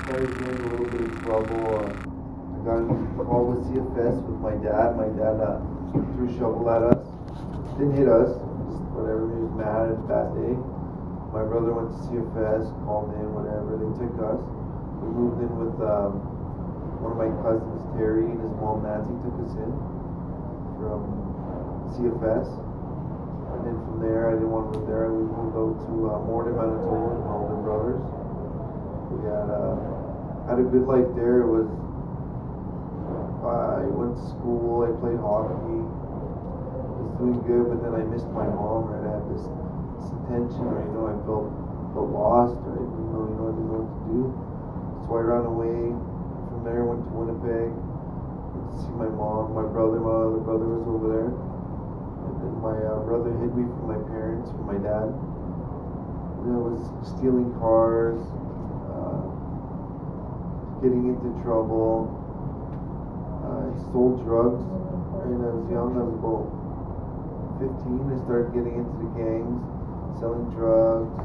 started getting a little bit of trouble. I got involved with CFS with my dad. My dad threw a shovel at us. Didn't hit us, just whatever. He was mad at that day. My brother went to CFS, called in, whatever. They took us. We moved in with one of my cousins, Terry, and his mom, Nancy, took us in from CFS. And then from there, I didn't want to live there. We moved out to Morden, Manitoba, with my older brothers. We had a good life there. It was, I went to school, I played hockey. I was doing good, but then I missed my mom, right? I had this tension, right? I felt lost, right? I didn't know what to do. So I ran away. From there, went to Winnipeg. Went to see my mom. My other brother was over there. And then my brother hid me from my parents, from my dad. And I was stealing cars, getting into trouble. I stole drugs. Right? I was young. I was about 15. I started getting into the gangs, selling drugs.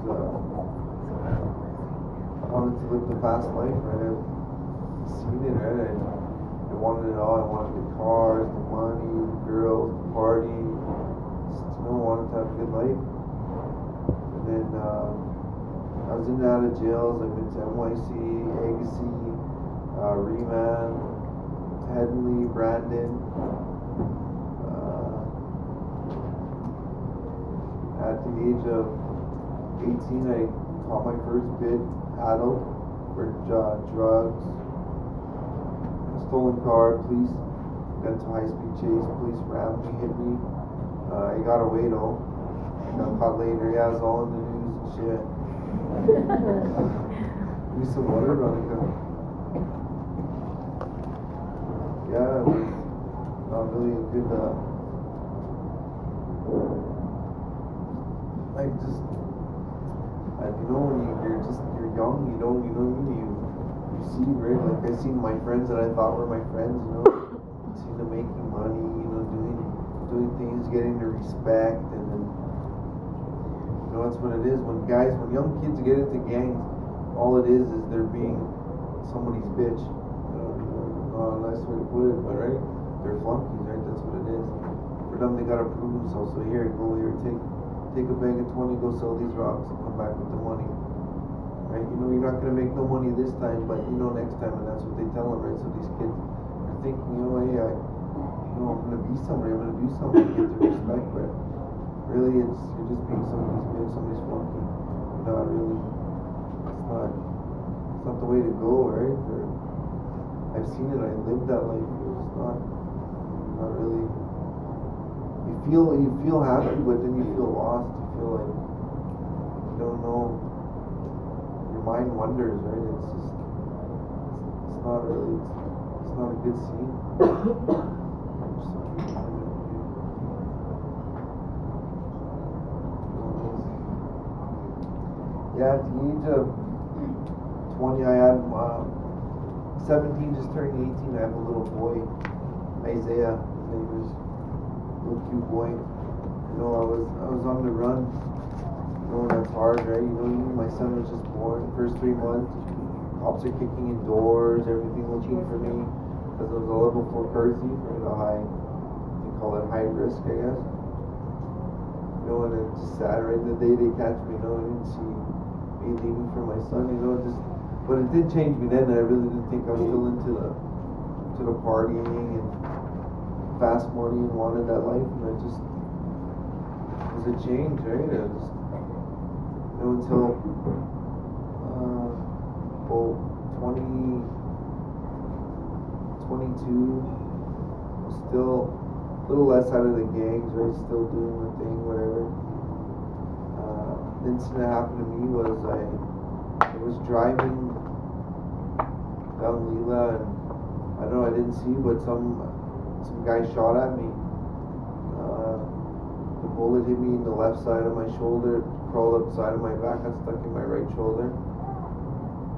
I wanted to live the fast life, right? I've seen it, right? I wanted it all. I wanted the cars, the money, the girls, the party. I wanted to have a good life. And then I was in and out of jails. I've been to NYC, Agassiz, Remand, Headley, Brandon. At the age of 18, I caught my first bid, adult, for drugs. A stolen car, police got into a high-speed chase, police rammed me, hit me. He got away though. Got caught later. Yeah, it was all in the news and shit. Give me some water, Veronica. Yeah, it was not really a good. When you're young, you see, right? Like I seen my friends that I thought were my friends, seen them making money, doing things, getting the respect, and then, that's what it is. When young kids get into gangs, all it is they're being somebody's bitch. Not a nice way to put it, but right? They're flunkies, right? That's what it is. For them, they gotta prove themselves. So here, go here, take a bag of 20, go sell these rocks, and come back with the money. Right? You're not gonna make no money this time, but next time, and that's what they tell them, right? So these kids are thinking, hey, I'm gonna be somebody, I'm gonna do something to get the respect, but really, you're just being somebody's bitch, somebody's flunky. It's not the way to go, right? I've seen it, I lived that life. It's not really. You feel happy, but then you feel lost. You feel like you don't know. Your mind wanders, right? It's not really. It's not a good scene. Yeah, at the age of 20, I had 17, just turning 18. I have a little boy, Isaiah. His name is. Little cute boy. I was on the run. That's hard, right? My son was just born. First 3 months, cops are kicking in doors, everything looking for me, because I was a level 4 courtesy for the high. They call it high risk, I guess. And it's just sad, right? The day they catch me, I didn't see me leaving for my son. But it did change me then. I really didn't think I was still into the partying and fast money and wanted that life, and it was a change, right? Until 22, still a little less out of the gangs, right? Still doing the thing, whatever. The incident that happened to me was I was driving down Lila, and I don't know, I didn't see, but some guy shot at me. The bullet hit me in the left side of my shoulder, crawled up the side of my back, got stuck in my right shoulder.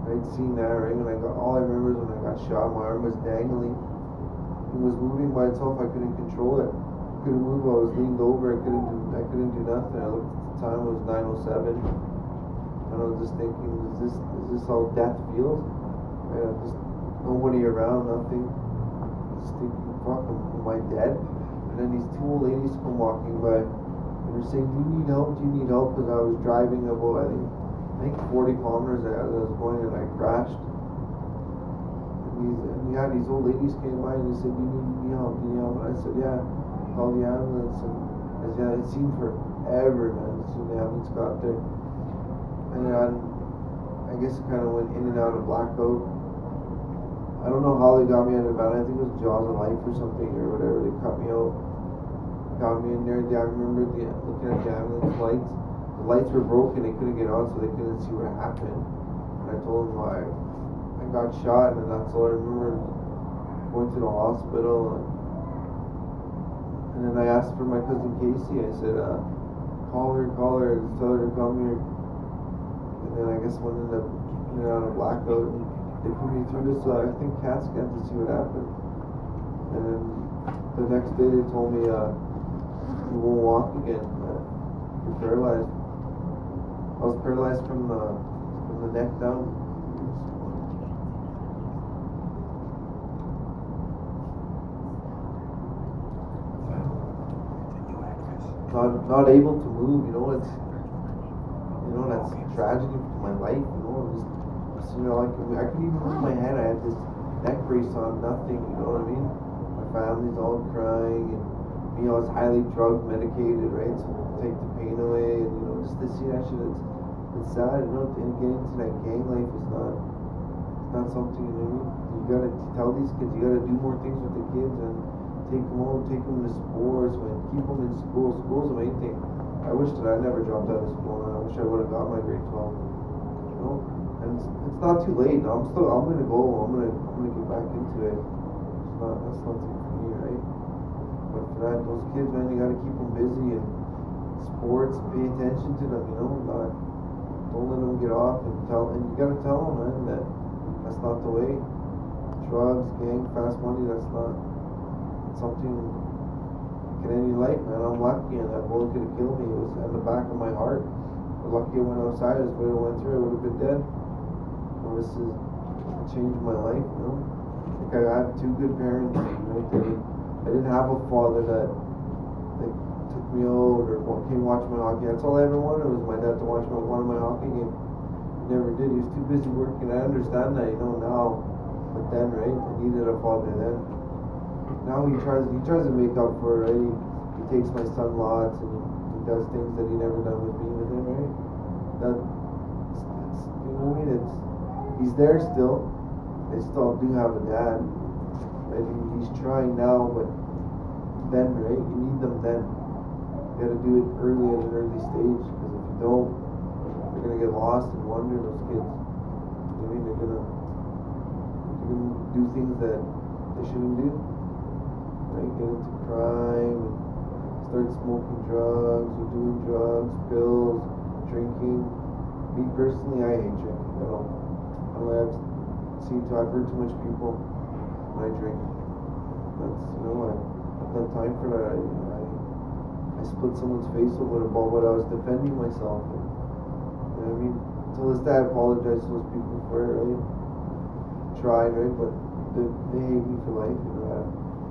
I'd seen that, right? All I remember is when I got shot, my arm was dangling. It was moving by itself. I couldn't control it. Couldn't move. I was leaned over. I couldn't do nothing. I looked at the time. It was 9:07, and I was just thinking, is this how death feels? And just nobody around, nothing. Just thinking, fuck, am I dead? And then these two old ladies come walking by, and they're saying, "Do you need help? Do you need help?" Because I was driving about, I think 40 kilometers as I was going, and I crashed. And these old ladies came by and they said, "Do you need help? Do you need help?" And I said, "Yeah." Called the ambulance, and it seemed forever, man. So the ambulance got there, and then I guess it kind of went in and out of blackout. I don't know how they got me out of bed. I think it was Jaws of Life or something or whatever. They cut me out, got me in there. I remember looking at the ambulance lights. The lights were broken. They couldn't get on, so they couldn't see what happened. And I told them I got shot, and that's all I remember. Going to the hospital, and then I asked for my cousin Casey. I said, call her, just tell her to come here. And then I guess one ended up in and out of blackout. They put me through this, I think, CAT scan to see what happened. And then the next day they told me, you won't walk again. You're paralyzed. I was paralyzed from the neck down. Not able to move, it's that's a tragedy to my life, just I couldn't even move my head. I had this neck brace on, nothing, you know what I mean? My family's all crying, and I was highly drug medicated, right? So to take the pain away, and just to see that shit, it's sad, and getting into that gang life is not something, you gotta tell these kids, you gotta do more things with the kids, and take them home, take them to sports, keep them in school. School's the main thing. I wish that I never dropped out of school, and I wish I would have got my grade 12. And it's not too late. I'm gonna go. I'm gonna get back into it. That's nothing for me, right? But for that, those kids, man, you gotta keep them busy and sports. Pay attention to them. Don't let them get off, and you gotta tell them, man, that that's not the way. Drugs, gang, fast money. That's not something can end your life, man. I'm lucky, and that bullet could have killed me. It was in the back of my heart. But lucky I went outside. If it went through, I would have been dead. This has changed my life, Like I had two good parents, right? I didn't have a father that took me out or came watch my hockey. That's all I ever wanted was my dad to watch one of my hockey games. He never did. He was too busy working. I understand that, now. But then, right? I needed a father then. Now he tries to make up for it, right? He takes my son lots, and he does things that he never done with me with him, right? He's there still. They still do have a dad. Right? He's trying now, but then, right? You need them then. You gotta do it early at an early stage, because if you don't, they're gonna get lost and wander, those kids. They're gonna do things that they shouldn't do. Right? Get into crime, and start smoking drugs, or doing drugs, pills, drinking. Me personally, I hate drinking. I've heard too much people when I drink. I've got time for that. I split someone's face over a ball, but I was defending myself. Till this day, I apologize to those people for it, right? Tried, right? But they hate me for life,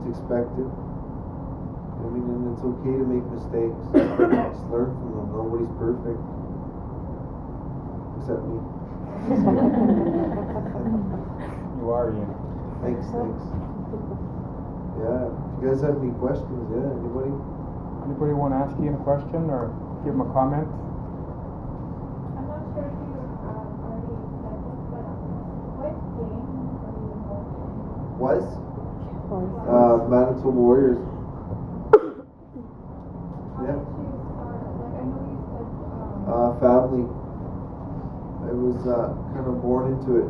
It's expected. And it's okay to make mistakes. Just learn from them. Nobody's perfect. Except me. You are, Ian. Thanks. Yeah. If you guys have any questions, anybody? Anybody want to ask Ian a question or give him a comment? I'm not sure if you already said this, but what game are you involved in? Manitoba Warriors. How did you start? I know you said family. I was kind of born into it.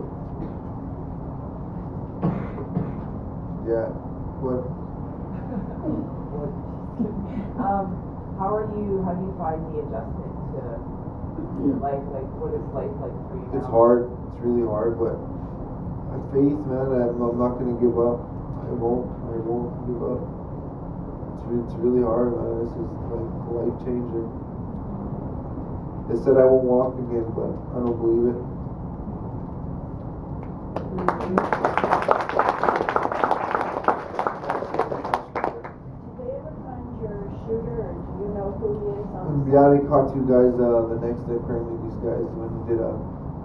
Yeah. What? How do you find the adjustment to life? Like, what is life like for you now? It's hard. It's really hard, but my faith, man, I'm not going to give up. I won't give up. It's really hard, man. This is like a life changer. They said I won't walk again, but I don't believe it. they ever find your shooter, or do you know who he is on the Yeah, they caught two guys the next day. Apparently, these guys, when he did a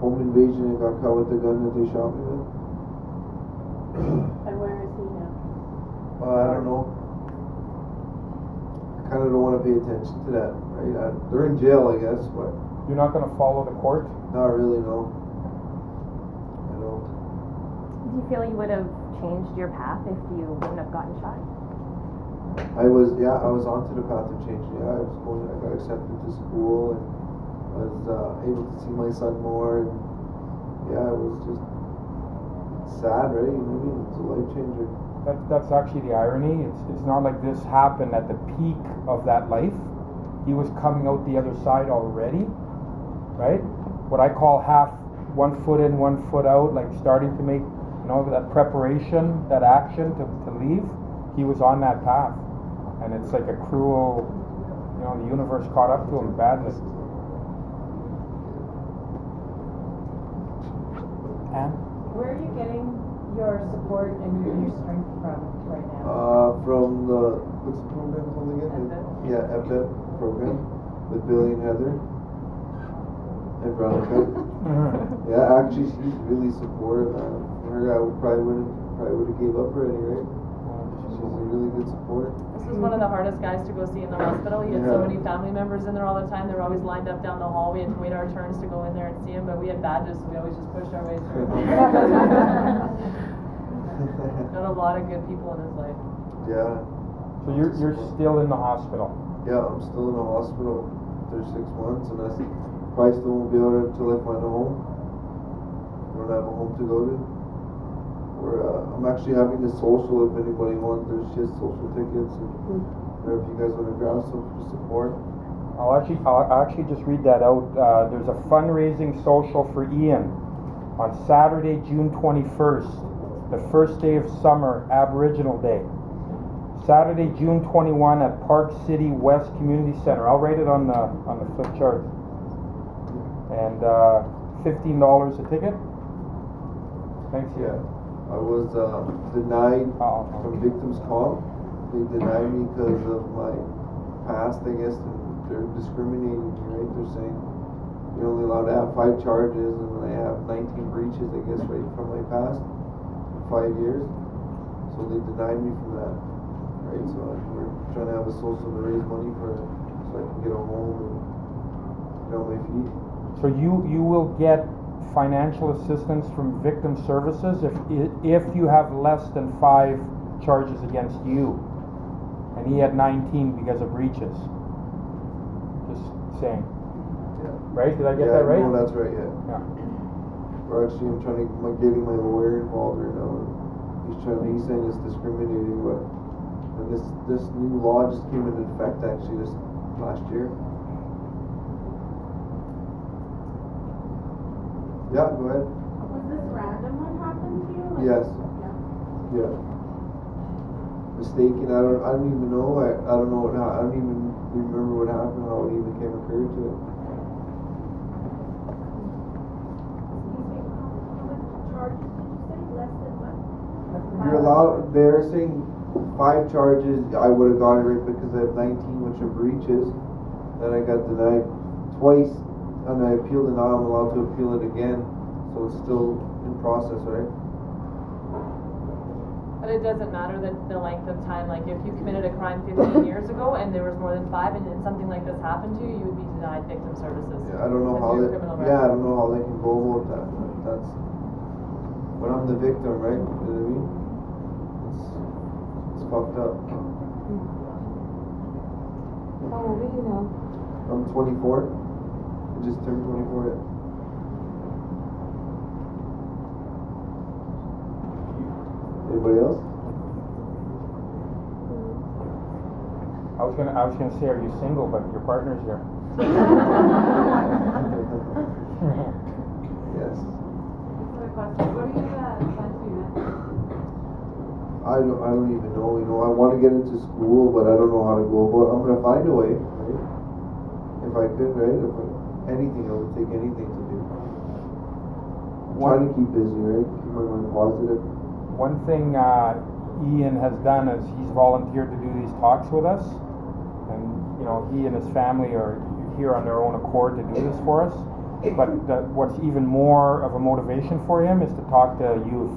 home invasion and got caught with the gun that they shot me with. And where is he now? I don't know. I kind of don't want to pay attention to that, right? They're in jail, I guess, but You're not gonna follow the court? not really, no. I don't. Do you feel you would have changed your path if you wouldn't have gotten shot? I was onto the path of change. Yeah, I got accepted to school, and I was able to see my son more, and yeah, it was just sad, right? You know what I mean? It's a life changer. That's actually the irony. It's not like this happened at the peak of that life. He was coming out the other side already, right? What I call half, 1 foot in, 1 foot out, like starting to make, that preparation, that action to leave. He was on that path, and it's like a cruel, the universe caught up to him badly. And Where are you getting your support and your strength from right now? From the, what's the program called again? FF? Yeah, FF program with Billy and Heather and Veronica. Yeah, actually, she's really supportive. Her, I probably would have gave up already, right? She's a really good support. This was one of the hardest guys to go see in the hospital. He had so many family members in there all the time. They were always lined up down the hall. We had to wait our turns to go in there and see him, but we had badges, so we always just pushed our way through. Got a lot of good people in his life. Yeah. so you're still in the hospital. Yeah, I'm still in the hospital. There's 6 months, and I probably still won't be able to until I find a home. I don't have a home to go to. I'm actually having a social if anybody wants. There's just social tickets, and if you guys want to grab some for support. I'll actually just read that out. There's a fundraising social for Ian on Saturday, June 21st, the first day of summer, Aboriginal Day. Saturday, June 21 at Park City West Community Center. I'll write it on the flip chart. And $15 a ticket. Thanks. Yeah, I was denied from Victims Comp. They denied me because of my past, I guess, and they're discriminating me, right? They're saying you're only allowed to have 5 charges, and I have 19 breaches, I guess, right from my past, 5 years. So they denied me from that, right? So we're trying to have a social to raise money so I can get a home and get on my feet. So you will get financial assistance from Victim Services if you have less than 5 charges against you, and he had 19 because of breaches. Just saying. Yeah. Right? Did I get that right? No, that's right. Yeah. Or actually, I'm trying to getting my lawyer involved right now. He's saying it's discriminating, but and this new law just came into effect actually this last year. Yeah, go ahead. Was this random what happened to you? Yes. Yeah. Mistaken. I don't even know. I don't know what I don't even remember what happened. How it even came occurred to it. Charges, did you say? Less than what? You're allowed. They're saying 5 charges. I would have got it right because I have 19, which are breaches. Then I got denied twice, and I appealed, and now I'm allowed to appeal it again. So it's still in process, right? But it doesn't matter the length of time. Like if you committed a crime 15 years ago and there was more than 5 and something like this happened to you, you would be denied victim services. Yeah, I don't know how because they. of your criminal Yeah, I record. don't know how they can go about that. That's when I'm the victim, right? You know what I mean? It's fucked up. How old are you now? I'm 24. I just turned 24 yet. Anybody else? I was gonna say, are you single? But your partner's here. Yes. What are you plan to do next? I don't even know. I want to get into school, but I don't know how to go about it. I'm gonna find a way, right? If I could, right? Anything, I would take anything to do. trying to keep busy, right? Keep my mind positive. One thing Ian has done is he's volunteered to do these talks with us, and you know he and his family are here on their own accord to do this for us. But what's even more of a motivation for him is to talk to youth.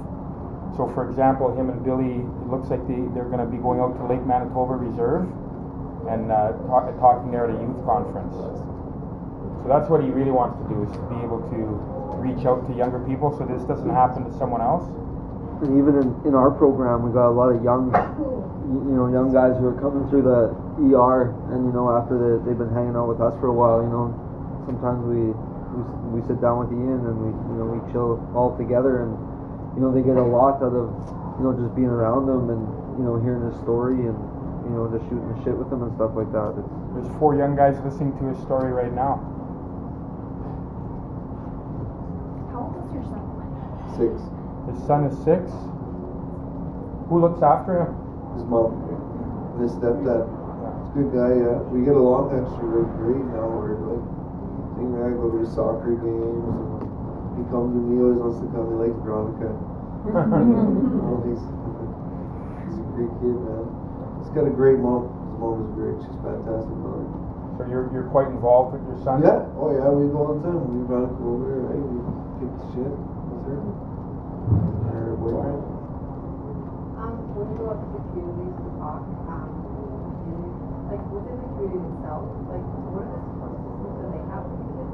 So, for example, him and Billy, it looks like they're going to be going out to Lake Manitoba Reserve and talking there at a youth conference. So that's what he really wants to do, is to be able to reach out to younger people so this doesn't happen to someone else. And even in our program, we got a lot of young guys who are coming through the ER, and after they've been hanging out with us for a while, sometimes we sit down with Ian and we chill all together, and they get a lot out of just being around them and hearing his story and just shooting the shit with them and stuff like that. There's 4 young guys listening to his story right now. How old is your son? 6. His son is 6. Who looks after him? His mom and his stepdad. He's a good guy. Yeah, we get along actually great now. We're like, I go to soccer games. And he comes to me, always wants to come. He likes Veronica. He's a great kid, man. He's got a great mom. His mom is great. She's fantastic mother. So you're quite involved with your son? Yeah. Oh yeah, we go all the time. We Veronica over, right? We kick the shit with her. Her boyfriend. When you go up to the communities to talk, like within the community itself, like what are the support systems that they have for kids?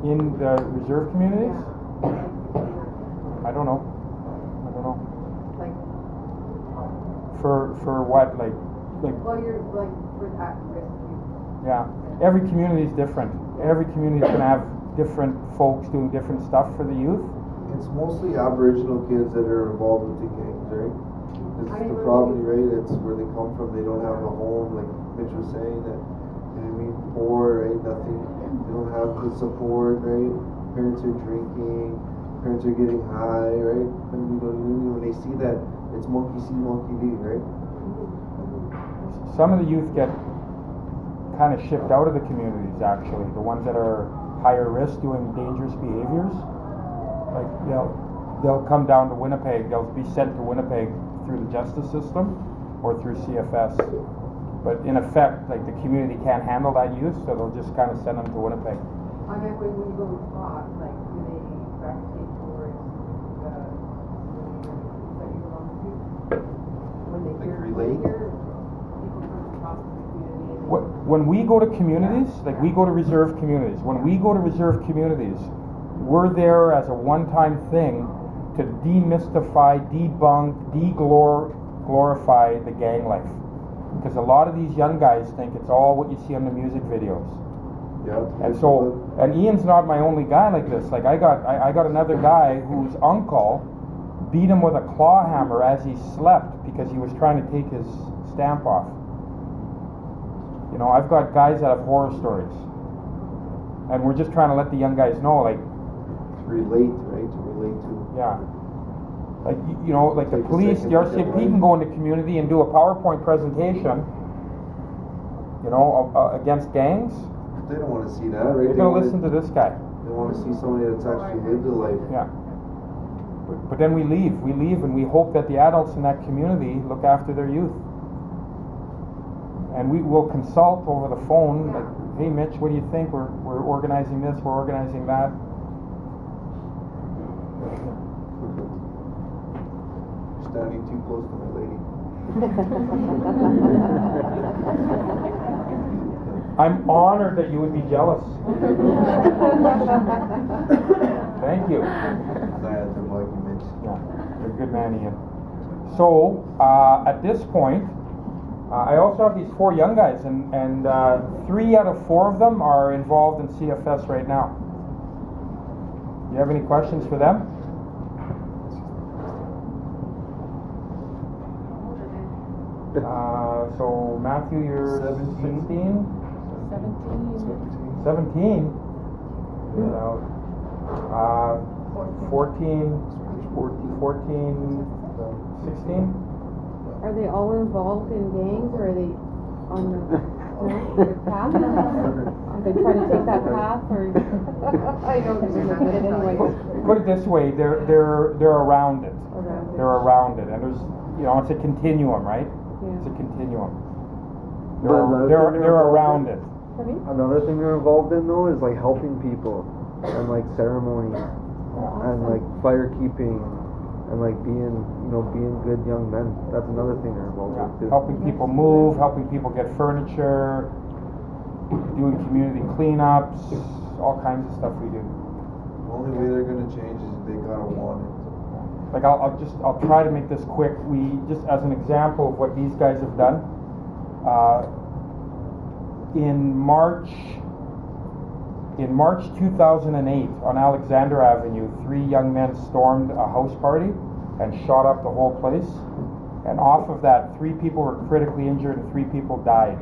In the reserve communities? Yeah. I don't know. Like, For what? Like. well, you're like for at-risk youth. Yeah. Every community is different. Every community is going to have different folks doing different stuff for the youth. It's mostly Aboriginal kids that are involved with the gangs, right? This is the problem, right? It's where they come from. They don't have a home, like Mitch was saying, that poor, right? Nothing. They don't have the support, right? Parents are drinking, parents are getting high, right? And when they see that, it's monkey see, monkey do, right? Some of the youth get kind of shipped out of the communities, actually. The ones that are higher risk, doing dangerous behaviors. Like they'll come down to Winnipeg. They'll be sent to Winnipeg through the justice system or through CFS. But in effect, like the community can't handle that youth, so they'll just kind of send them to Winnipeg. I mean, when you go to talk, like do they gravitate towards the that you belong to? When they Like hear relate? people come to talk to the community. When we go to communities, like we go to reserve communities, when we go to reserve communities, we're there as a one-time thing to demystify, debunk, glorify the gang life. Because a lot of these young guys think it's all what you see on the music videos. Yeah. And Ian's not my only guy like this. Like I got another guy whose uncle beat him with a claw hammer as he slept because he was trying to take his stamp off. I've got guys that have horror stories. And we're just trying to let the young guys know, like, To relate, right? To relate to. yeah. Like, like the police, the RCMP can go into community and do a PowerPoint presentation, against gangs. They don't want to see that, right? They're going to listen to this guy. They want to see somebody that's actually lived a life. Yeah. But then we leave and we hope that the adults in that community look after their youth. And we will consult over the phone, like, hey Mitch, what do you think? We're organizing this, we're organizing that. Standing too close to my lady. I'm honored that you would be jealous. Thank you. Glad to like you, Mitch. Yeah, you're a good man, Ian. So, at this point, I also have these 4 young guys, and 3 out of 4 of them are involved in CFS right now. Do you have any questions for them? So Matthew, you're 17. 16? 17. 17? Yeah. 14, 16? Are they all involved in gangs, or are they on the path? Are they trying to take that path, or I don't know, it anyway. put it this way, they're around it. They're around it, and there's, it's a continuum, right? It's a continuum. They're around it. Another thing they're involved in though is like helping people and like ceremony and like fire keeping and like being good young men. That's another thing they're involved with too. Helping people move, helping people get furniture, doing community cleanups, all kinds of stuff we do. The only way they're gonna change is they gotta want it. Like I'll try to make this quick. We just as an example of what these guys have done. In March 2008 on Alexander Avenue, 3 young men stormed a house party and shot up the whole place. And off of that, 3 people were critically injured and 3 people died.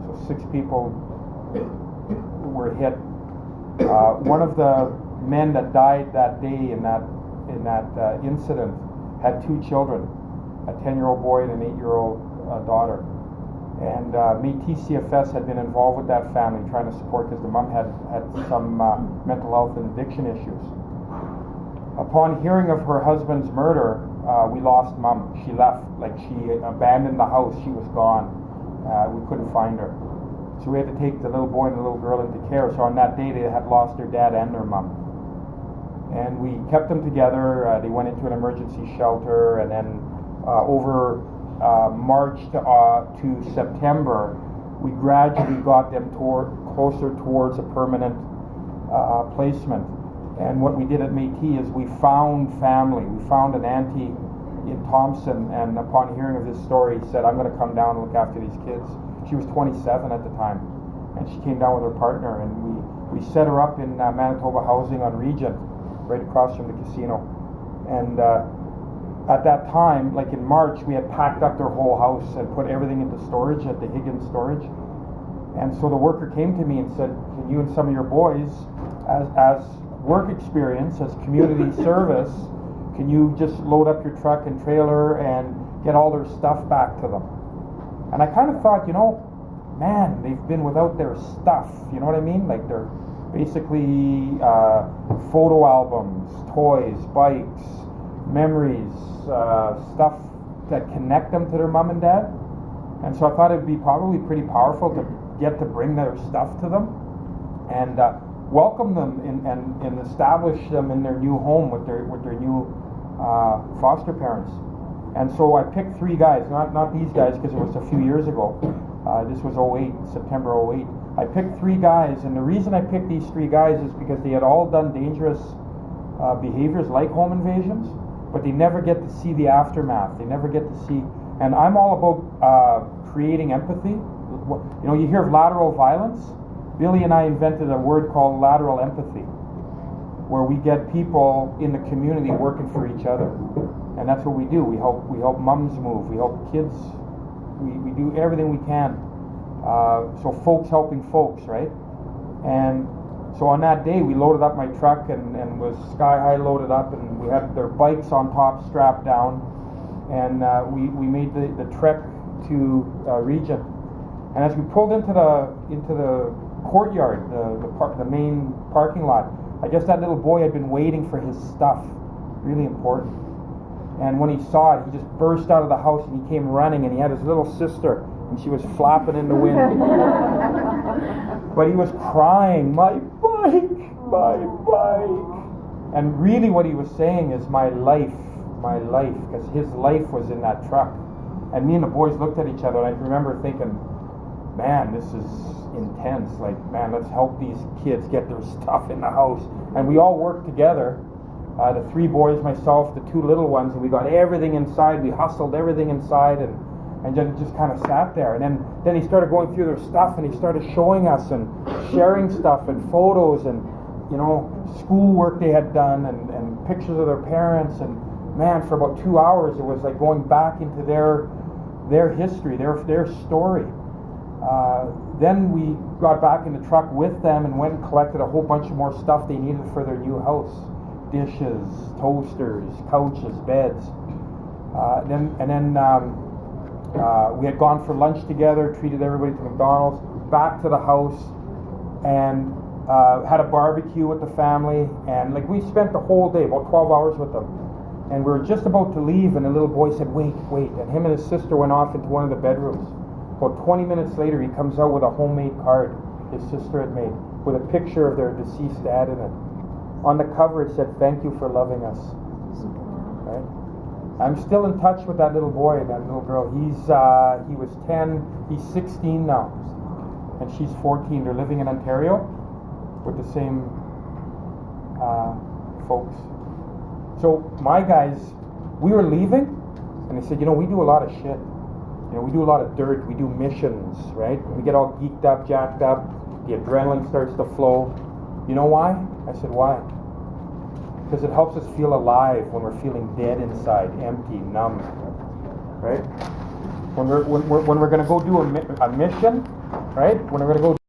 So 6 people were hit. One of the men that died that day in that incident had 2 children, a 10-year-old boy and an 8-year-old daughter. And Métis CFS had been involved with that family, trying to support, because the mom had some mental health and addiction issues. Upon hearing of her husband's murder, we lost mom. She left, like she abandoned the house. She was gone. We couldn't find her. So we had to take the little boy and the little girl into care. So on that day, they had lost their dad and their mom. And we kept them together. They went into an emergency shelter, and then over March to September, we gradually got them closer towards a permanent placement. And what we did at Métis is we found family. We found an auntie in Thompson, and upon hearing of this story, said, "I'm going to come down and look after these kids." She was 27 at the time, and she came down with her partner, and we set her up in Manitoba Housing on Regent, right across from the casino. And at that time, like in March, we had packed up their whole house and put everything into storage at the Higgins storage. And so the worker came to me and said, "Can you and some of your boys, as work experience, as community service, can you just load up your truck and trailer and get all their stuff back to them?" And I kind of thought, man, they've been without their stuff, you know what I mean? Like they're basically photo albums, toys, bikes, memories, stuff that connect them to their mom and dad. And so I thought it'd be probably pretty powerful to get to bring their stuff to them and welcome them and establish them in their new home with their new foster parents. And so I picked 3 guys, not these guys because it was a few years ago. This was 08, September 08. I picked 3 guys, and the reason I picked these 3 guys is because they had all done dangerous behaviors like home invasions, but they never get to see the aftermath. They never get to see, and I'm all about creating empathy. You hear of lateral violence. Billy and I invented a word called lateral empathy, where we get people in the community working for each other. And that's what we do. We help mums move. We help kids. We do everything we can. So folks helping folks, right? And so on that day, we loaded up my truck and was sky high loaded up, and we had their bikes on top strapped down, and we made the trek to Regent. And as we pulled into the courtyard, the main parking lot, I guess that little boy had been waiting for his stuff. Really important. And when he saw it, he just burst out of the house and he came running, and he had his little sister, and she was flapping in the wind. But he was crying, "My bike, my bike." And really what he was saying is, my life, because his life was in that truck. And me and the boys looked at each other, and I remember thinking, man, this is intense. Like, man, let's help these kids get their stuff in the house. And we all worked together. The 3 boys, myself, the 2 little ones, and we got everything inside. We hustled everything inside and just kind of sat there. And then he started going through their stuff, and he started showing us and sharing stuff and photos and, schoolwork they had done and pictures of their parents. And man, for about 2 hours, it was like going back into their history, their story. Then we got back in the truck with them and went and collected a whole bunch of more stuff they needed for their new house. Dishes, toasters, couches, beds. Then we had gone for lunch together, treated everybody to McDonald's, back to the house, and had a barbecue with the family, and like we spent the whole day, about 12 hours with them. And we were just about to leave, and the little boy said, wait, and him and his sister went off into one of the bedrooms. About 20 minutes later, he comes out with a homemade card his sister had made with a picture of their deceased dad in it. On the cover it said, thank you for loving us. Right? I'm still in touch with that little boy and that little girl. He was 10, he's 16 now, and she's 14. They're living in Ontario with the same folks. So my guys, we were leaving, and they said, we do a lot of shit. We do a lot of dirt. We do missions, right? We get all geeked up, jacked up. The adrenaline starts to flow. You know why? I said, why? Because it helps us feel alive when we're feeling dead inside, empty, numb, right? When we're going to go do a mission, right? When we're going to go